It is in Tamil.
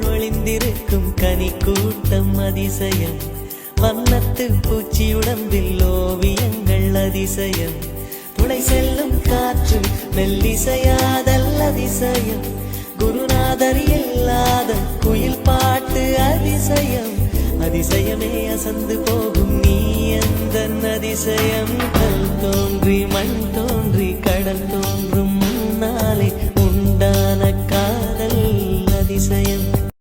ஒளிந்திருக்கும் கனி கூட்டம் அதிசயம். வண்ணத்து பூச்சி உடம்பில் ஓவியங்கள் அதிசயம். துளை செல்லும் காற்று மெல்லிசையாதல் அதிசயம். குருநாதர் இல்லாத குயில் பாட்டு அதிசயம். அதிசயமே அசந்து போகும் நீ எந்த அதிசயம். கல் தோன்றி மண் தோன்றி கடல்